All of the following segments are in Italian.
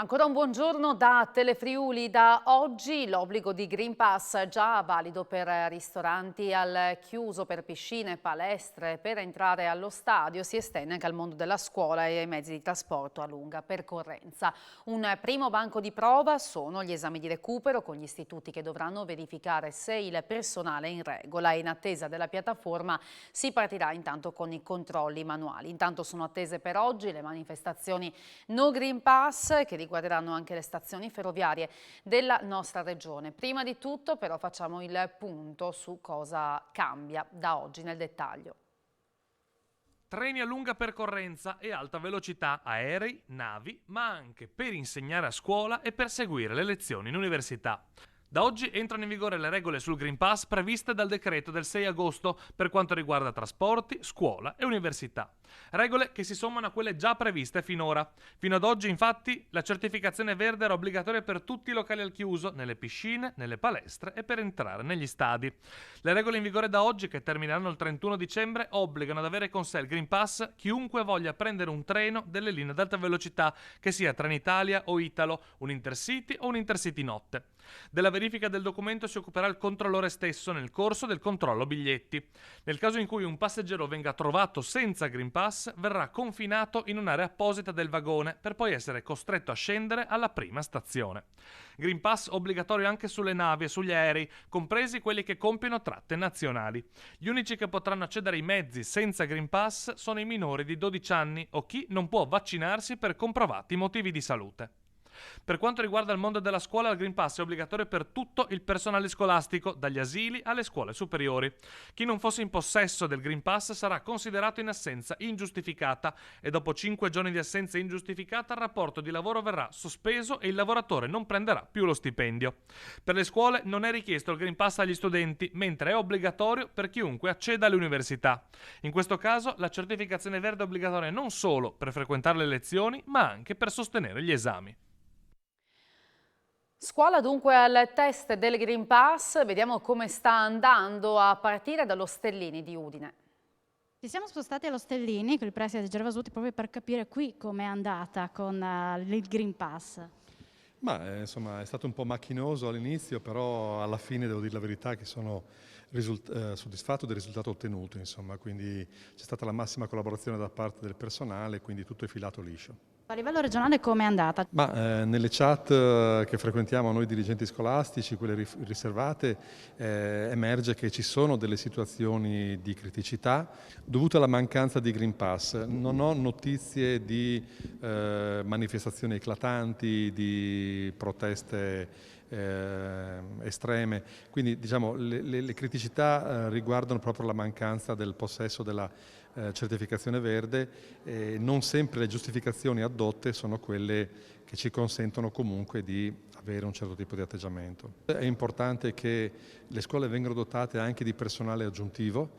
Ancora un buongiorno da Telefriuli. Da oggi l'obbligo di Green Pass, già valido per ristoranti al chiuso, per piscine, palestre, per entrare allo stadio, si estende anche al mondo della scuola e ai mezzi di trasporto a lunga percorrenza. Un primo banco di prova sono gli esami di recupero con gli istituti che dovranno verificare se il personale è in regola. In attesa della piattaforma si partirà intanto con i controlli manuali. Intanto sono attese per oggi le manifestazioni No Green Pass che riguarderanno anche le stazioni ferroviarie della nostra regione. Prima di tutto però facciamo il punto su cosa cambia da oggi nel dettaglio. Treni a lunga percorrenza e alta velocità, aerei, navi, ma anche per insegnare a scuola e per seguire le lezioni in università. Da oggi entrano in vigore le regole sul Green Pass previste dal decreto del 6 agosto per quanto riguarda trasporti, scuola e università. Regole che si sommano a quelle già previste finora. Fino ad oggi, infatti, la certificazione verde era obbligatoria per tutti i locali al chiuso, nelle piscine, nelle palestre e per entrare negli stadi. Le regole in vigore da oggi, che termineranno il 31 dicembre, obbligano ad avere con sé il Green Pass chiunque voglia prendere un treno delle linee ad alta velocità, che sia Trenitalia o Italo, un Intercity o un Intercity notte. Della verifica del documento si occuperà il controllore stesso nel corso del controllo biglietti. Nel caso in cui un passeggero venga trovato senza Green Pass, verrà confinato in un'area apposita del vagone per poi essere costretto a scendere alla prima stazione. Green Pass obbligatorio anche sulle navi e sugli aerei, compresi quelli che compiono tratte nazionali. Gli unici che potranno accedere ai mezzi senza Green Pass sono i minori di 12 anni o chi non può vaccinarsi per comprovati motivi di salute. Per quanto riguarda il mondo della scuola, il Green Pass è obbligatorio per tutto il personale scolastico, dagli asili alle scuole superiori. Chi non fosse in possesso del Green Pass sarà considerato in assenza ingiustificata e dopo 5 giorni di assenza ingiustificata il rapporto di lavoro verrà sospeso e il lavoratore non prenderà più lo stipendio. Per le scuole non è richiesto il Green Pass agli studenti, mentre è obbligatorio per chiunque acceda alle università. In questo caso la certificazione verde è obbligatoria non solo per frequentare le lezioni, ma anche per sostenere gli esami. Scuola dunque al test del Green Pass, vediamo come sta andando a partire dallo Stellini di Udine. Ci siamo spostati allo Stellini con il preside Gervasuti proprio per capire qui com'è andata con il Green Pass. Ma insomma è stato un po' macchinoso all'inizio, però alla fine devo dire la verità che sono soddisfatto del risultato ottenuto, insomma, quindi c'è stata la massima collaborazione da parte del personale, quindi tutto è filato liscio. A livello regionale com'è andata? Ma nelle chat che frequentiamo noi dirigenti scolastici, quelle riservate, emerge che ci sono delle situazioni di criticità dovute alla mancanza di Green Pass. Non ho notizie di manifestazioni eclatanti, di proteste estreme, quindi diciamo le criticità riguardano proprio la mancanza del possesso della certificazione verde. Non sempre le giustificazioni addotte sono quelle che ci consentono comunque di avere un certo tipo di atteggiamento. È importante che le scuole vengano dotate anche di personale aggiuntivo,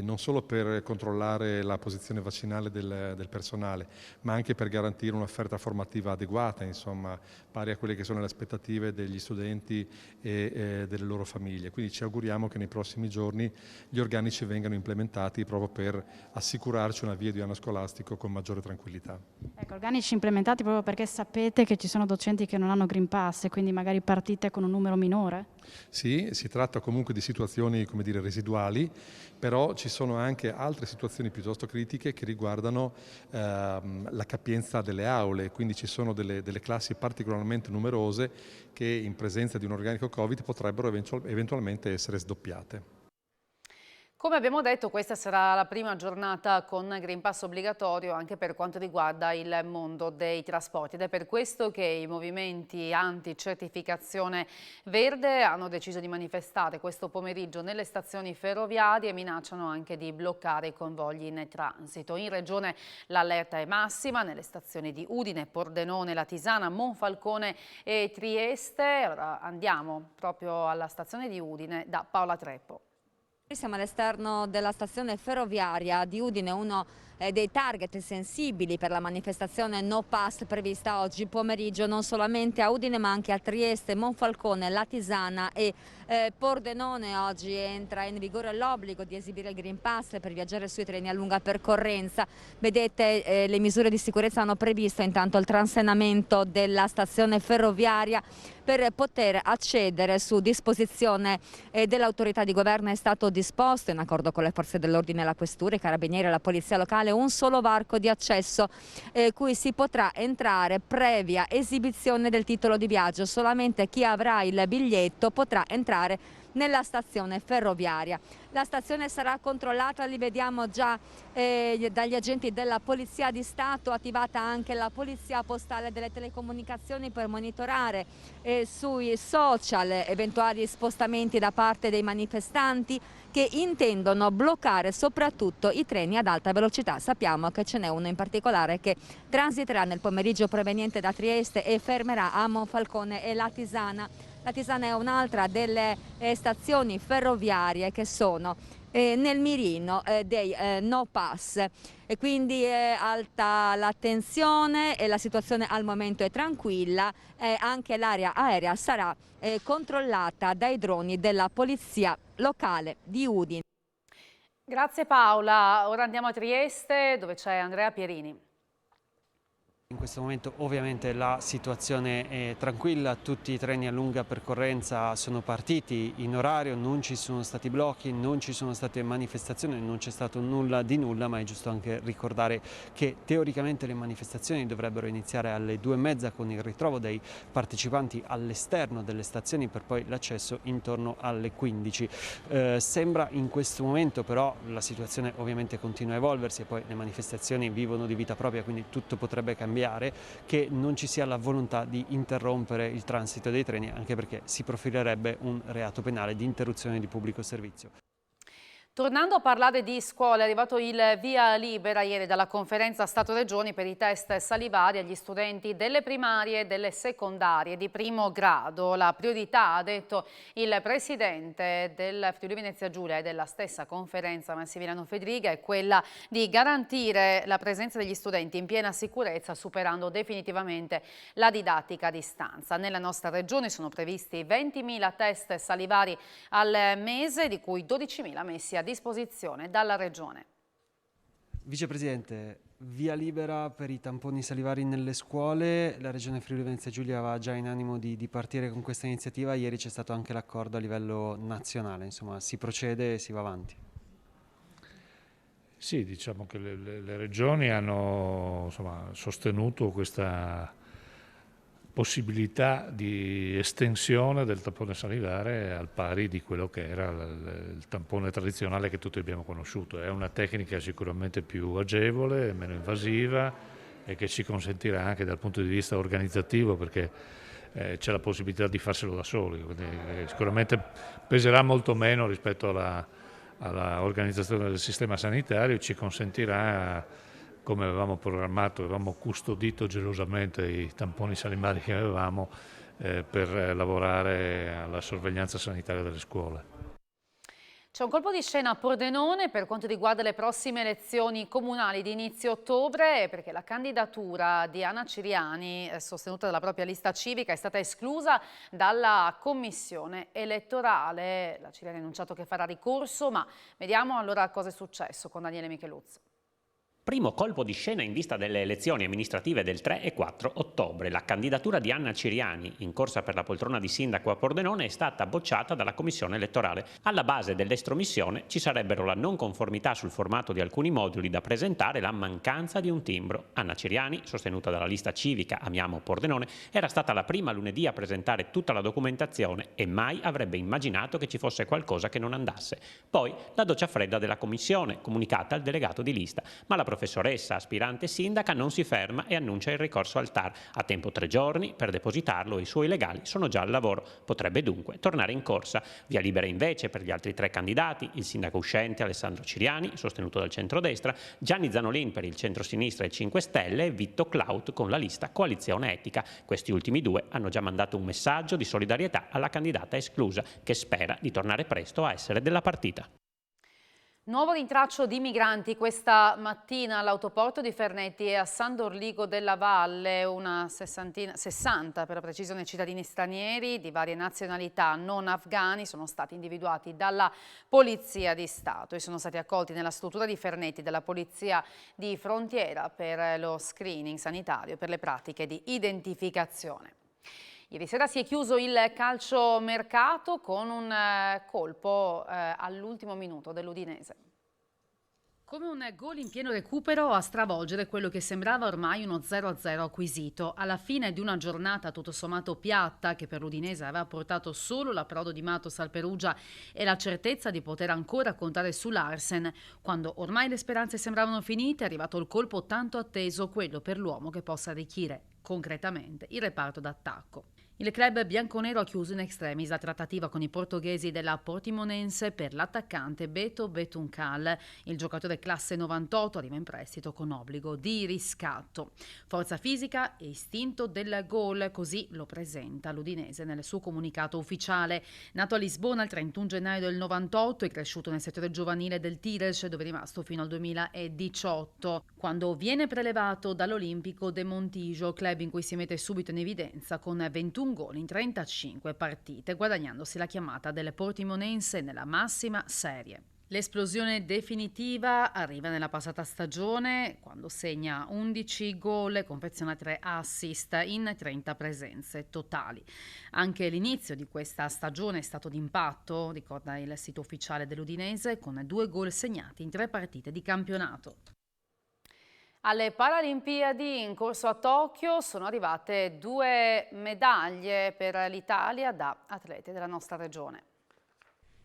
non solo per controllare la posizione vaccinale del personale, ma anche per garantire un'offerta formativa adeguata, insomma, pari a quelle che sono le aspettative degli studenti e delle loro famiglie. Quindi ci auguriamo che nei prossimi giorni gli organici vengano implementati proprio per assicurarci una via di anno scolastico con maggiore tranquillità. Ecco, organici implementati proprio perché sapete che ci sono docenti che non hanno Green Pass e quindi magari partite con un numero minore? Sì, si tratta comunque di situazioni, come dire, residuali, però ci sono anche altre situazioni piuttosto critiche che riguardano la capienza delle aule, quindi ci sono delle classi particolarmente numerose che in presenza di un organico Covid potrebbero eventualmente essere sdoppiate. Come abbiamo detto, questa sarà la prima giornata con Green Pass obbligatorio anche per quanto riguarda il mondo dei trasporti ed è per questo che i movimenti anti-certificazione verde hanno deciso di manifestare questo pomeriggio nelle stazioni ferroviarie e minacciano anche di bloccare i convogli in transito. In regione l'allerta è massima nelle stazioni di Udine, Pordenone, Latisana, Monfalcone e Trieste. Allora andiamo proprio alla stazione di Udine da Paola Treppo. Siamo all'esterno della stazione ferroviaria di Udine, uno dei target sensibili per la manifestazione No Pass prevista oggi pomeriggio non solamente a Udine ma anche a Trieste, Monfalcone, Latisana e Pordenone oggi entra in vigore l'obbligo di esibire il Green Pass per viaggiare sui treni a lunga percorrenza. Vedete, le misure di sicurezza hanno previsto intanto il transennamento della stazione ferroviaria. Per poter accedere, su disposizione dell'autorità di governo, è stato disposto, in accordo con le forze dell'ordine, la questura, i carabinieri e la polizia locale, un solo varco di accesso cui si potrà entrare previa esibizione del titolo di viaggio. Solamente chi avrà il biglietto potrà entrare nella stazione ferroviaria. La stazione sarà controllata, li vediamo già dagli agenti della Polizia di Stato, attivata anche la Polizia Postale delle Telecomunicazioni per monitorare sui social eventuali spostamenti da parte dei manifestanti che intendono bloccare soprattutto i treni ad alta velocità. Sappiamo che ce n'è uno in particolare che transiterà nel pomeriggio proveniente da Trieste e fermerà a Monfalcone e Latisana. Latisana è un'altra delle stazioni ferroviarie che sono nel mirino dei no pass, e quindi è alta la tensione e la situazione al momento è tranquilla. Anche l'area aerea sarà controllata dai droni della polizia locale di Udine. Grazie Paola, ora andiamo a Trieste dove c'è Andrea Pierini. In questo momento ovviamente la situazione è tranquilla, tutti i treni a lunga percorrenza sono partiti in orario, non ci sono stati blocchi, non ci sono state manifestazioni, non c'è stato nulla di nulla, ma è giusto anche ricordare che teoricamente le manifestazioni dovrebbero iniziare alle 2:30 con il ritrovo dei partecipanti all'esterno delle stazioni per poi l'accesso intorno alle 15. Sembra in questo momento però la situazione ovviamente continua a evolversi e poi le manifestazioni vivono di vita propria, quindi tutto potrebbe cambiare, che non ci sia la volontà di interrompere il transito dei treni, anche perché si profilerebbe un reato penale di interruzione di pubblico servizio. Tornando a parlare di scuola, è arrivato il via libera ieri dalla conferenza Stato-Regioni per i test salivari agli studenti delle primarie e delle secondarie di primo grado. La priorità, ha detto il presidente del Friuli Venezia Giulia e della stessa conferenza, Massimiliano Fedriga, è quella di garantire la presenza degli studenti in piena sicurezza, superando definitivamente la didattica a distanza. Nella nostra regione sono previsti 20.000 test salivari al mese, di cui 12.000 messi a disposizione dalla Regione. Vicepresidente, via libera per i tamponi salivari nelle scuole. La Regione Friuli Venezia Giulia va già in animo di partire con questa iniziativa. Ieri c'è stato anche l'accordo a livello nazionale, insomma si procede e si va avanti. Sì, diciamo che le regioni hanno sostenuto questa possibilità di estensione del tampone salivare al pari di quello che era il tampone tradizionale che tutti abbiamo conosciuto. È una tecnica sicuramente più agevole, meno invasiva e che ci consentirà anche dal punto di vista organizzativo, perché c'è la possibilità di farselo da soli, quindi sicuramente peserà molto meno rispetto alla organizzazione del sistema sanitario, ci consentirà, come avevamo programmato, avevamo custodito gelosamente i tamponi salivari che avevamo per lavorare alla sorveglianza sanitaria delle scuole. C'è un colpo di scena a Pordenone per quanto riguarda le prossime elezioni comunali di inizio ottobre, perché la candidatura di Anna Ciriani, sostenuta dalla propria lista civica, è stata esclusa dalla commissione elettorale. La Ciriani ha annunciato che farà ricorso, ma vediamo allora cosa è successo con Daniele Micheluzzi. Primo colpo di scena in vista delle elezioni amministrative del 3 e 4 ottobre. La candidatura di Anna Ciriani, in corsa per la poltrona di sindaco a Pordenone, è stata bocciata dalla commissione elettorale. Alla base dell'estromissione ci sarebbero la non conformità sul formato di alcuni moduli da presentare e la mancanza di un timbro. Anna Ciriani, sostenuta dalla lista civica Amiamo Pordenone, era stata la prima lunedì a presentare tutta la documentazione e mai avrebbe immaginato che ci fosse qualcosa che non andasse. Poi la doccia fredda della commissione, comunicata al delegato di lista, ma la professoressa aspirante sindaca non si ferma e annuncia il ricorso al TAR. Ha tempo 3 giorni per depositarlo e i suoi legali sono già al lavoro. Potrebbe dunque tornare in corsa. Via libera invece per gli altri 3 candidati, il sindaco uscente Alessandro Ciriani, sostenuto dal centrodestra, Gianni Zanolin per il centrosinistra e 5 Stelle e Vitto Claut con la lista Coalizione Etica. Questi ultimi 2 hanno già mandato un messaggio di solidarietà alla candidata esclusa, che spera di tornare presto a essere della partita. Nuovo rintraccio di migranti questa mattina all'autoporto di Fernetti e a San Dorligo della Valle. Una 60 per la precisione cittadini stranieri di varie nazionalità non afghani sono stati individuati dalla Polizia di Stato e sono stati accolti nella struttura di Fernetti dalla Polizia di Frontiera per lo screening sanitario per le pratiche di identificazione. Ieri sera si è chiuso il calciomercato con un colpo all'ultimo minuto dell'Udinese. Come un gol in pieno recupero a stravolgere quello che sembrava ormai uno 0-0 acquisito. Alla fine di una giornata tutto sommato piatta, che per l'Udinese aveva portato solo l'approdo di Matos al Perugia e la certezza di poter ancora contare su Larsen, quando ormai le speranze sembravano finite, è arrivato il colpo tanto atteso, quello per l'uomo che possa arricchire concretamente il reparto d'attacco. Il club bianconero ha chiuso in extremis la trattativa con i portoghesi della Portimonense per l'attaccante Beto Betuncal. Il giocatore classe 98 arriva in prestito con obbligo di riscatto. Forza fisica e istinto del gol, così lo presenta l'Udinese nel suo comunicato ufficiale. Nato a Lisbona il 31 gennaio del 98 e cresciuto nel settore giovanile del Tires, dove è rimasto fino al 2018, quando viene prelevato dall'Olimpico de Montijo, club in cui si mette subito in evidenza con 21 gol in 35 partite, guadagnandosi la chiamata delle Portimonense nella massima serie. L'esplosione definitiva arriva nella passata stagione, quando segna 11 gol e confeziona 3 assist in 30 presenze totali. Anche l'inizio di questa stagione è stato d'impatto, ricorda il sito ufficiale dell'Udinese, con 2 gol segnati in 3 partite di campionato. Alle Paralimpiadi in corso a Tokyo sono arrivate 2 medaglie per l'Italia da atleti della nostra regione.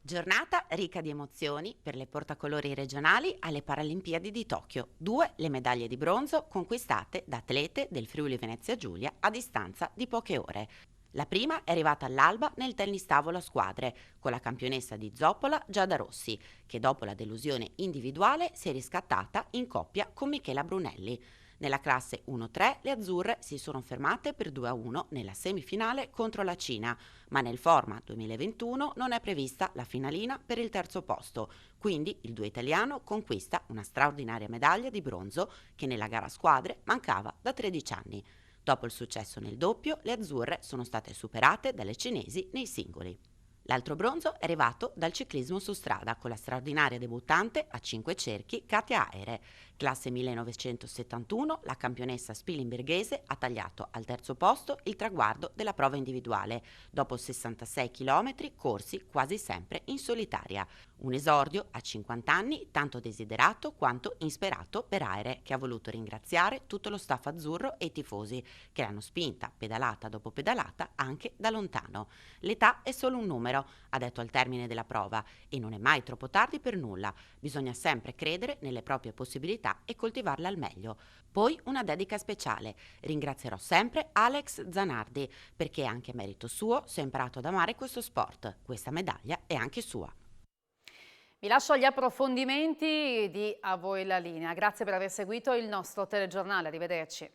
Giornata ricca di emozioni per le portacolori regionali alle Paralimpiadi di Tokyo. 2 le medaglie di bronzo conquistate da atlete del Friuli Venezia Giulia a distanza di poche ore. La prima è arrivata all'alba nel tennis tavolo a squadre, con la campionessa di Zoppola Giada Rossi, che dopo la delusione individuale si è riscattata in coppia con Michela Brunelli. Nella classe 1-3 le azzurre si sono fermate per 2-1 nella semifinale contro la Cina, ma nel format 2021 non è prevista la finalina per il terzo posto, quindi il duo italiano conquista una straordinaria medaglia di bronzo che nella gara a squadre mancava da 13 anni. Dopo il successo nel doppio, le azzurre sono state superate dalle cinesi nei singoli. L'altro bronzo è arrivato dal ciclismo su strada con la straordinaria debuttante a 5 cerchi Katia Aere. Classe 1971, la campionessa spilimberghese ha tagliato al terzo posto il traguardo della prova individuale, dopo 66 km corsi quasi sempre in solitaria. Un esordio a 50 anni tanto desiderato quanto insperato per Aere, che ha voluto ringraziare tutto lo staff azzurro e i tifosi, che l'hanno spinta pedalata dopo pedalata anche da lontano. L'età è solo un numero, ha detto al termine della prova, e non è mai troppo tardi per nulla. Bisogna sempre credere nelle proprie possibilità e coltivarle al meglio. Poi una dedica speciale. Ringrazierò sempre Alex Zanardi, perché anche a merito suo si è imparato ad amare questo sport. Questa medaglia è anche sua. Vi lascio agli approfondimenti di A Voi la Linea. Grazie per aver seguito il nostro telegiornale. Arrivederci.